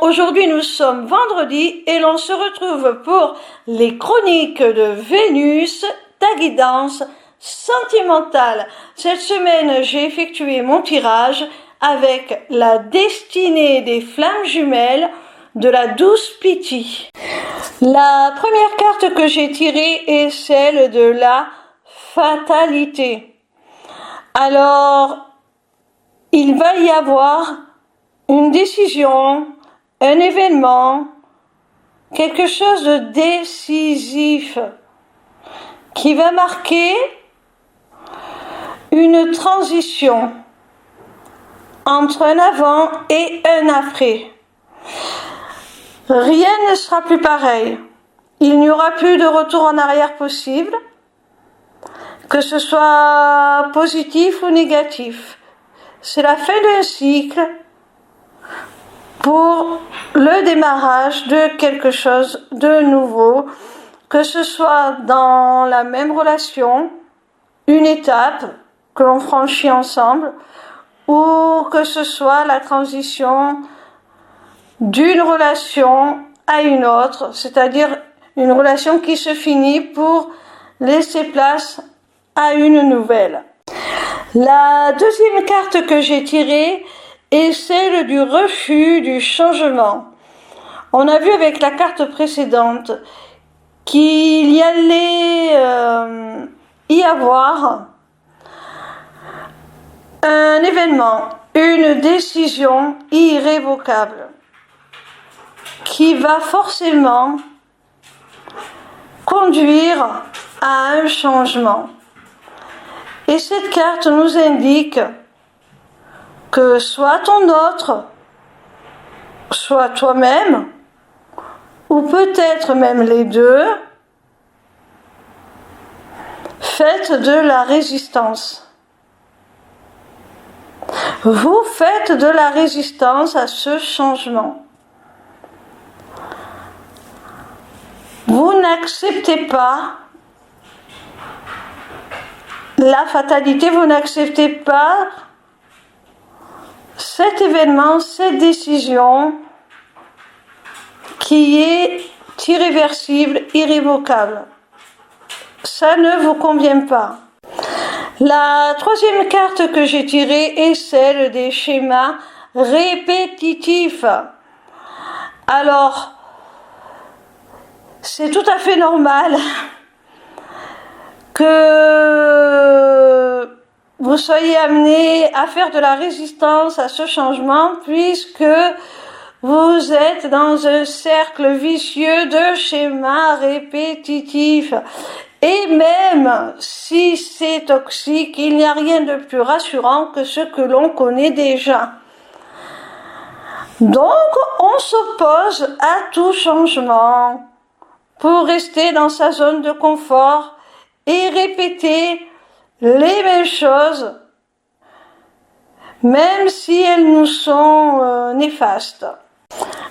aujourd'hui nous sommes vendredi et l'on se retrouve pour les chroniques de Vénus, ta guidance sentimentale. Cette semaine, j'ai effectué mon tirage avec la destinée des flammes jumelles de la douce Pity. La première carte que j'ai tirée est celle de la fatalité. Alors, il va y avoir une décision, un événement, quelque chose de décisif qui va marquer une transition entre un avant et un après. Rien ne sera plus pareil. Il n'y aura plus de retour en arrière possible, que ce soit positif ou négatif. C'est la fin d'un cycle pour le démarrage de quelque chose de nouveau, que ce soit dans la même relation, une étape que l'on franchit ensemble, ou que ce soit la transition d'une relation à une autre, c'est-à-dire une relation qui se finit pour laisser place à une nouvelle. La deuxième carte que j'ai tirée est celle du refus du changement. On a vu avec la carte précédente qu'il y allait y avoir un événement, une décision irrévocable qui va forcément conduire à un changement. Et cette carte nous indique que soit ton autre, soit toi-même, ou peut-être même les deux, faites de la résistance. Vous faites de la résistance à ce changement. Vous n'acceptez pas la fatalité, vous n'acceptez pas cet événement, cette décision qui est irréversible, irrévocable. Ça ne vous convient pas. La troisième carte que j'ai tirée est celle des schémas répétitifs. Alors, c'est tout à fait normal que vous soyez amené à faire de la résistance à ce changement puisque vous êtes dans un cercle vicieux de schémas répétitifs. Et même si c'est toxique, il n'y a rien de plus rassurant que ce que l'on connaît déjà. Donc, on s'oppose à tout changement pour rester dans sa zone de confort et répéter les mêmes choses, même si elles nous sont néfastes.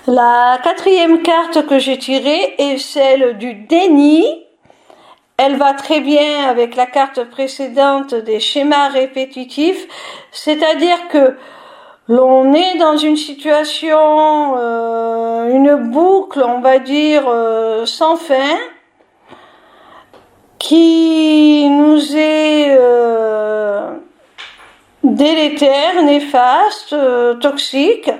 La quatrième carte que j'ai tirée est celle du déni. Elle va très bien avec la carte précédente des schémas répétitifs, c'est-à-dire que l'on est dans une situation, une boucle, on va dire, sans fin, qui nous est délétère, néfaste, toxique,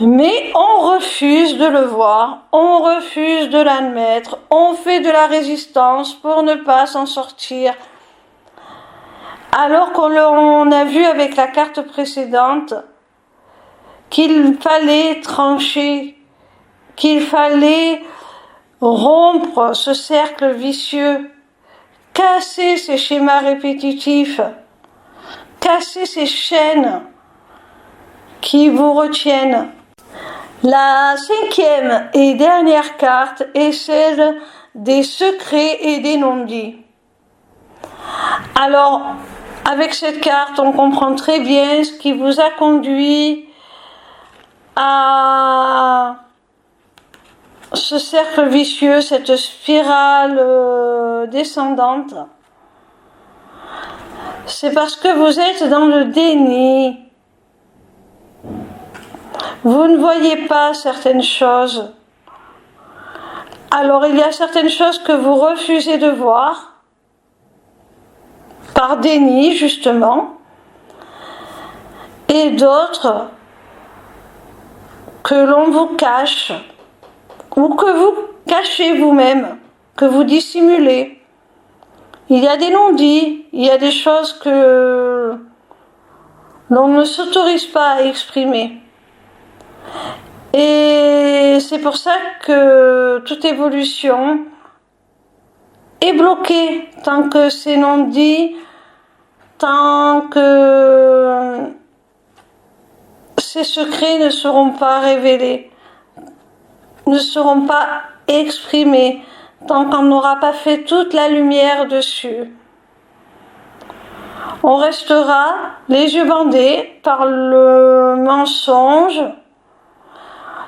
mais on refuse de le voir, on refuse de l'admettre, on fait de la résistance pour ne pas s'en sortir. Alors qu'on a vu avec la carte précédente qu'il fallait trancher, qu'il fallait rompre ce cercle vicieux, casser ces schémas répétitifs, casser ces chaînes qui vous retiennent. La cinquième et dernière carte est celle des secrets et des non-dits. Alors, avec cette carte, on comprend très bien ce qui vous a conduit à ce cercle vicieux, cette spirale descendante. C'est parce que vous êtes dans le déni. vous ne voyez pas certaines choses. Alors il y a certaines choses que vous refusez de voir, par déni justement, et d'autres que l'on vous cache, ou que vous cachez vous-même, que vous dissimulez. Il y a des non-dits, il y a des choses que l'on ne s'autorise pas à exprimer. Et c'est pour ça que toute évolution est bloquée tant que c'est non-dit, tant que ces secrets ne seront pas révélés, ne seront pas exprimés, tant qu'on n'aura pas fait toute la lumière dessus. On restera les yeux bandés par le mensonge.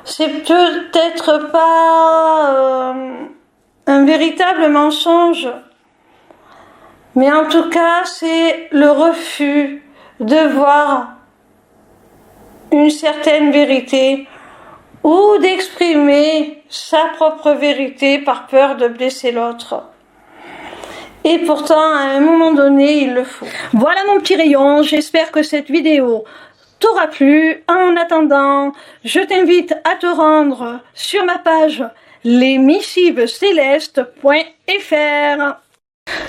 C'est peut-être pas un véritable mensonge, mais en tout cas c'est le refus de voir une certaine vérité ou d'exprimer sa propre vérité par peur de blesser l'autre. Et pourtant, à un moment donné, il le faut. Voilà mon petit rayon, j'espère que cette vidéo t'aura plu. En attendant, je t'invite à te rendre sur ma page lesmissivescélestes.fr.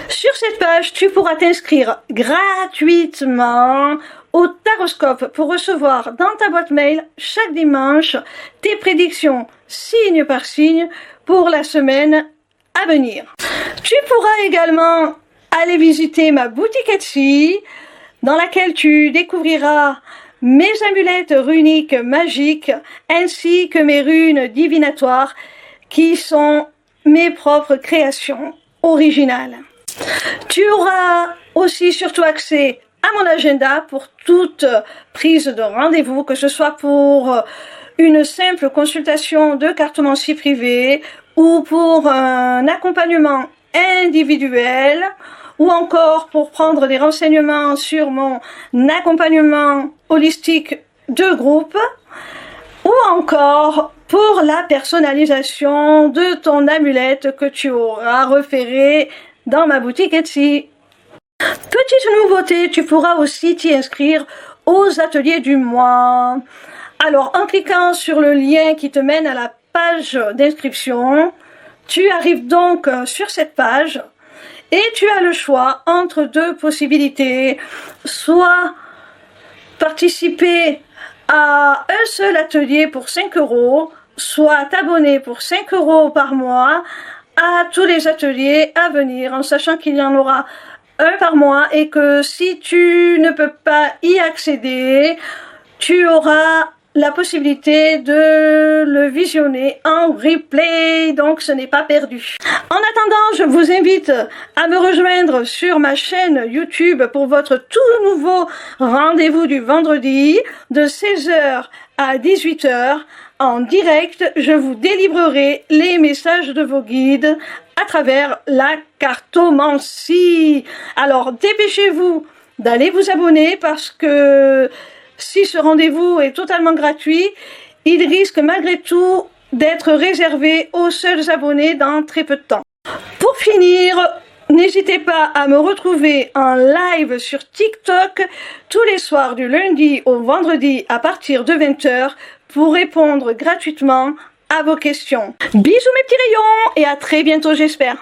Sur cette page, tu pourras t'inscrire gratuitement au Taroscope pour recevoir dans ta boîte mail chaque dimanche tes prédictions signe par signe pour la semaine à venir. Tu pourras également aller visiter ma boutique Etsy dans laquelle tu découvriras mes amulettes runiques magiques ainsi que mes runes divinatoires qui sont mes propres créations originales. Tu auras aussi surtout accès à mon agenda pour toute prise de rendez-vous, que ce soit pour une simple consultation de cartomancie privée ou pour un accompagnement individuel ou encore pour prendre des renseignements sur mon accompagnement holistique de groupe ou encore pour la personnalisation de ton amulette que tu auras repérée dans ma boutique Etsy. Petite nouveauté, tu pourras aussi t'y inscrire aux ateliers du mois. Alors, en cliquant sur le lien qui te mène à la page d'inscription, tu arrives donc sur cette page et tu as le choix entre deux possibilités. Soit participer à un seul atelier pour 5 €, soit t'abonner pour 5 € par mois à tous les ateliers à venir, en sachant qu'il y en aura un par mois et que si tu ne peux pas y accéder, tu auras la possibilité de le visionner en replay, donc ce n'est pas perdu. En attendant, je vous invite à me rejoindre sur ma chaîne YouTube pour votre tout nouveau rendez-vous du vendredi de 16 h à 18 h. En direct, je vous délivrerai les messages de vos guides à travers la cartomancie. Alors dépêchez-vous d'aller vous abonner parce que si ce rendez-vous est totalement gratuit, il risque malgré tout d'être réservé aux seuls abonnés dans très peu de temps. Pour finir, n'hésitez pas à me retrouver en live sur TikTok tous les soirs du lundi au vendredi à partir de 20 h pour répondre gratuitement à vos questions. Bisous mes petits rayons et à très bientôt j'espère.